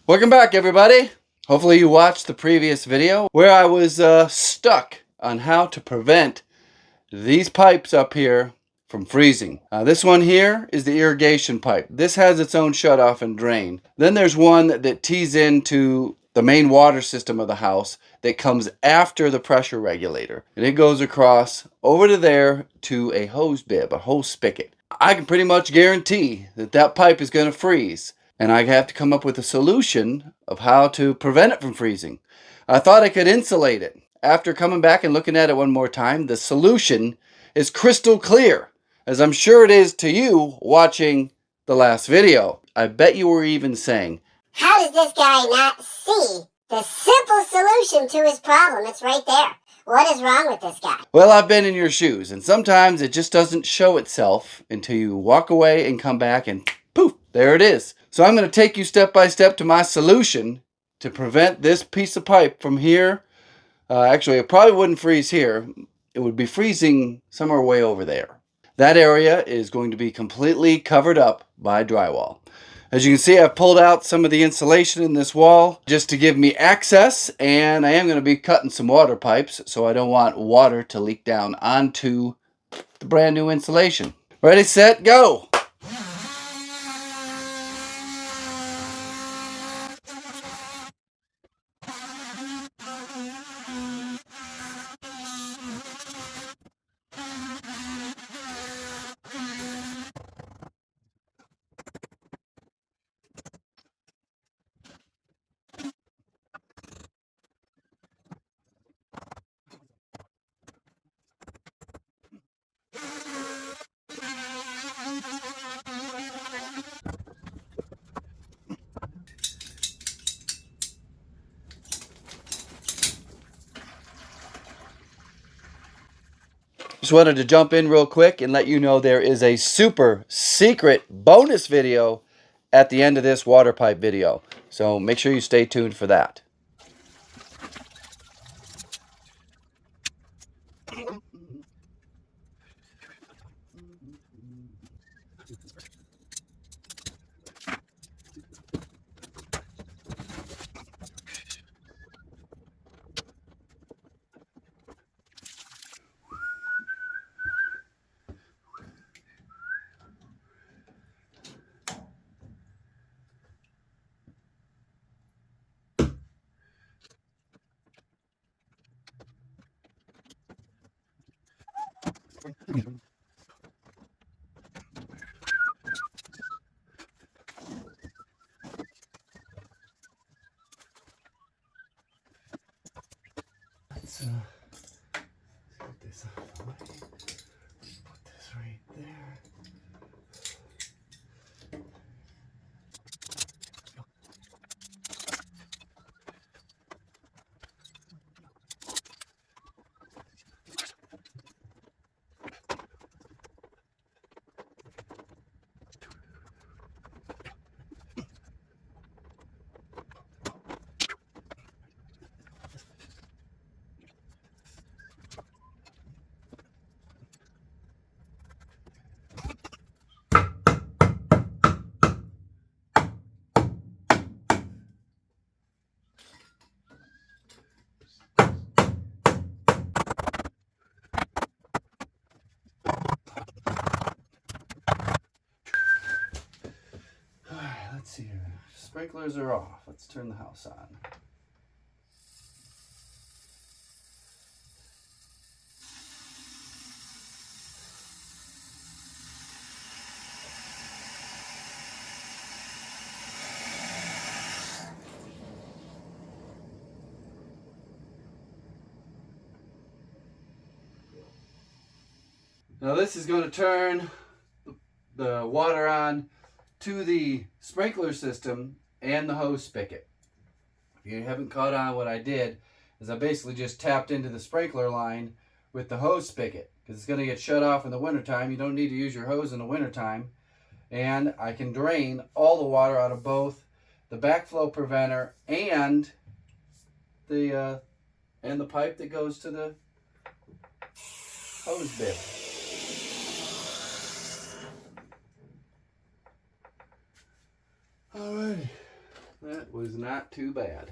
Welcome back, everybody. Hopefully you watched the previous video where I was stuck on how to prevent these pipes up here from freezing. This one here is the irrigation pipe. This has its own shutoff and drain. Then there's one that tees into the main water system of the house that comes after the pressure regulator. And it goes across over to there to a hose bib, a hose spigot. I can pretty much guarantee that that pipe is going to freeze. And I have to come up with a solution of how to prevent it from freezing. I thought I could insulate it. After coming back and looking at it one more time, the solution is crystal clear, as I'm sure it is to you watching the last video. I bet you were even saying, how does this guy not see the simple solution to his problem? It's right there. What is wrong with this guy? Well, I've been in your shoes, and sometimes it just doesn't show itself until you walk away and come back and poof, there it is. So I'm going to take you step by step to my solution to prevent this piece of pipe from here. Actually, it probably wouldn't freeze here. It would be freezing somewhere way over there. That area is going to be completely covered up by drywall. As you can see, I've pulled out some of the insulation in this wall just to give me access, and I am going to be cutting some water pipes, so I don't want water to leak down onto the brand new insulation. Ready, set, go! Just wanted to jump in real quick and let you know there is a super secret bonus video at the end of this water pipe video. So make sure you stay tuned for that. Let's get this out of the way. Put this right there. Let's see here. Sprinklers are off. Let's turn the house on. Now this is going to turn the water on to the sprinkler system and the hose spigot. If you haven't caught on, what I did is I basically just tapped into the sprinkler line with the hose spigot because it's going to get shut off in the wintertime. You don't need to use your hose in the wintertime. And I can drain all the water out of both the backflow preventer and the pipe that goes to the hose bib. Alrighty, That was not too bad.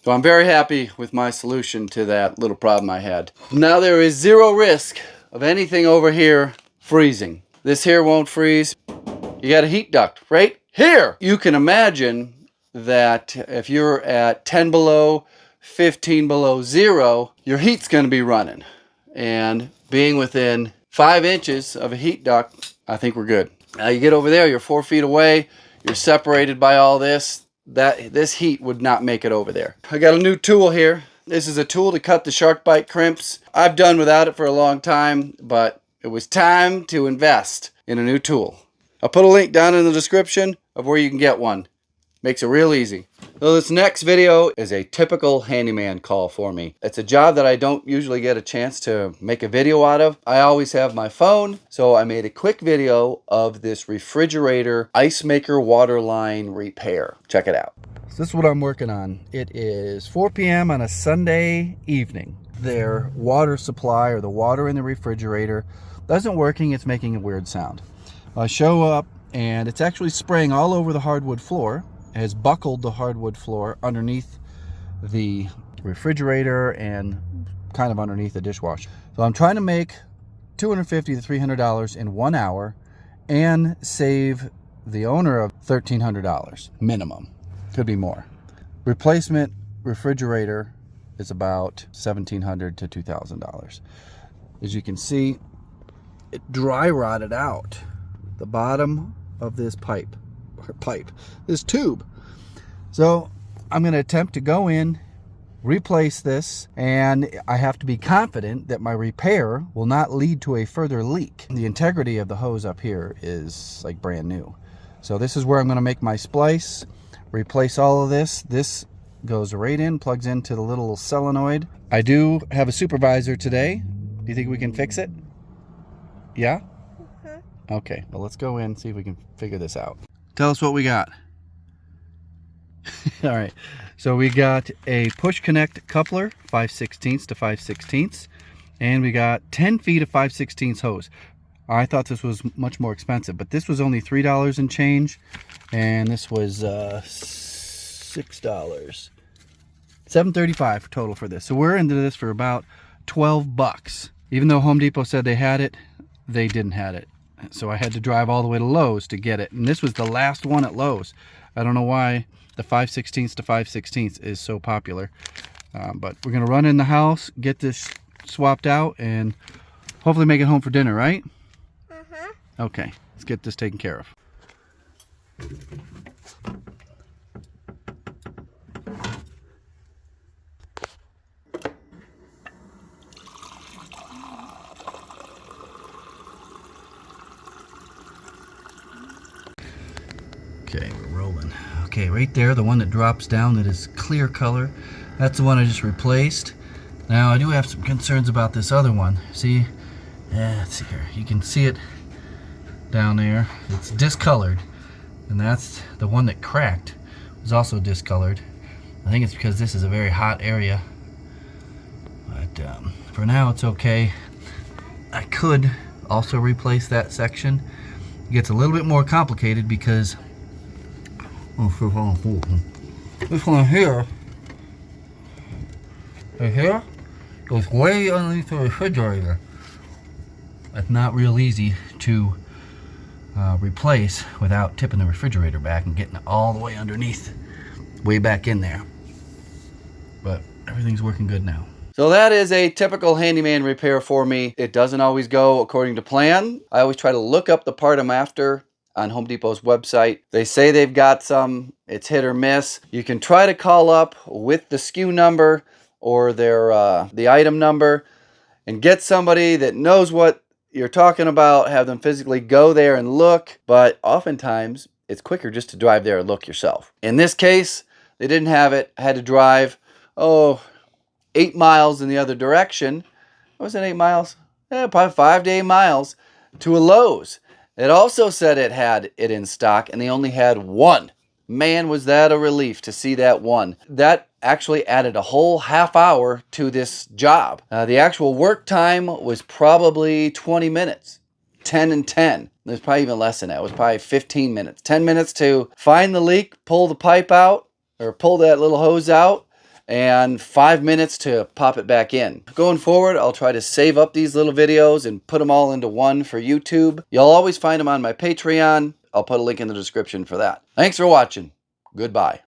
So I'm very happy with my solution to that little problem I had. Now there is zero risk of anything over here freezing. This here won't freeze. You got a heat duct right here. You can imagine that if you're at 10 below, 15 below zero, your heat's going to be running. And being within 5 inches of a heat duct, I think we're good. Now you get over there, you're 4 feet away, you're separated by all this. This heat would not make it over there. I got a new tool here. This is a tool to cut the shark bite crimps. I've done without it for a long time, but it was time to invest in a new tool. I'll put a link down in the description of where you can get one. Makes it real easy. So this next video is a typical handyman call for me. It's a job that I don't usually get a chance to make a video out of. I always have my phone, so I made a quick video of this refrigerator ice maker water line repair. Check it out. So this is what I'm working on. It is 4 p.m. on a Sunday evening. Their water supply, or the water in the refrigerator, isn't working. It's making a weird sound. I show up and it's actually spraying all over the hardwood floor. It has buckled the hardwood floor underneath the refrigerator and kind of underneath the dishwasher. So I'm trying to make $250 to $300 in 1 hour and save the owner of $1,300 minimum. Could be more. Replacement refrigerator is about $1,700 to $2,000. As you can see, it dry rotted out the bottom of this this tube. So I'm going to attempt to go in, replace this, and I have to be confident that my repair will not lead to a further leak. The integrity of the hose up here is like brand new. So this is where I'm going to make my splice, replace all of this. This goes right in, plugs into the little solenoid. I do have a supervisor today. Do you think we can fix it? Yeah? Okay, well let's go in and see if we can figure this out. Tell us what we got. All right, so we got a push connect coupler, 5/16 to 5/16, and we got 10 feet of 5/16 hose. I thought this was much more expensive, but this was only $3 and change, and this was $6. $7.35 total for this. So we're into this for about 12 bucks. Even though Home Depot said they had it, they didn't have it. So I had to drive all the way to Lowe's to get it. And this was the last one at Lowe's. I don't know why the 5/16 to 5/16 is so popular. But we're going to run in the house, get this swapped out, and hopefully make it home for dinner, right? Okay, let's get this taken care of. Okay, we're rolling. Okay, right there, the one that drops down that is clear color, that's the one I just replaced. Now, I do have some concerns about this other one. See? Let's see here. You can see it down there. It's discolored, and that's the one that cracked. It was also discolored. I think it's because this is a very hot area. But for now, it's okay. I could also replace that section. It gets a little bit more complicated because this one here, right here, goes way underneath the refrigerator. It's not real easy to replace without tipping the refrigerator back and getting it all the way underneath, way back in there. But everything's working good now. So that is a typical handyman repair for me. It doesn't always go according to plan. I always try to look up the part I'm after on Home Depot's website. They say they've got some, it's hit or miss. You can try to call up with the SKU number or their the item number, and get somebody that knows what you're talking about, have them physically go there and look, but oftentimes it's quicker just to drive there and look yourself. In this case, they didn't have it. I had to drive, 8 miles in the other direction. Was it 8 miles? Probably 5 to 8 miles to a Lowe's. It also said it had it in stock, and they only had one. Man, was that a relief to see that one. That actually added a whole half hour to this job. The actual work time was probably 20 minutes. 10 and 10. There's probably even less than that. It was probably 15 minutes. 10 minutes to find the leak, pull the pipe out, or pull that little hose out, and 5 minutes to pop it back in. Going forward, I'll try to save up these little videos and put them all into one for YouTube. You'll always find them on my Patreon. I'll put a link in the description for that. Thanks for watching. Goodbye.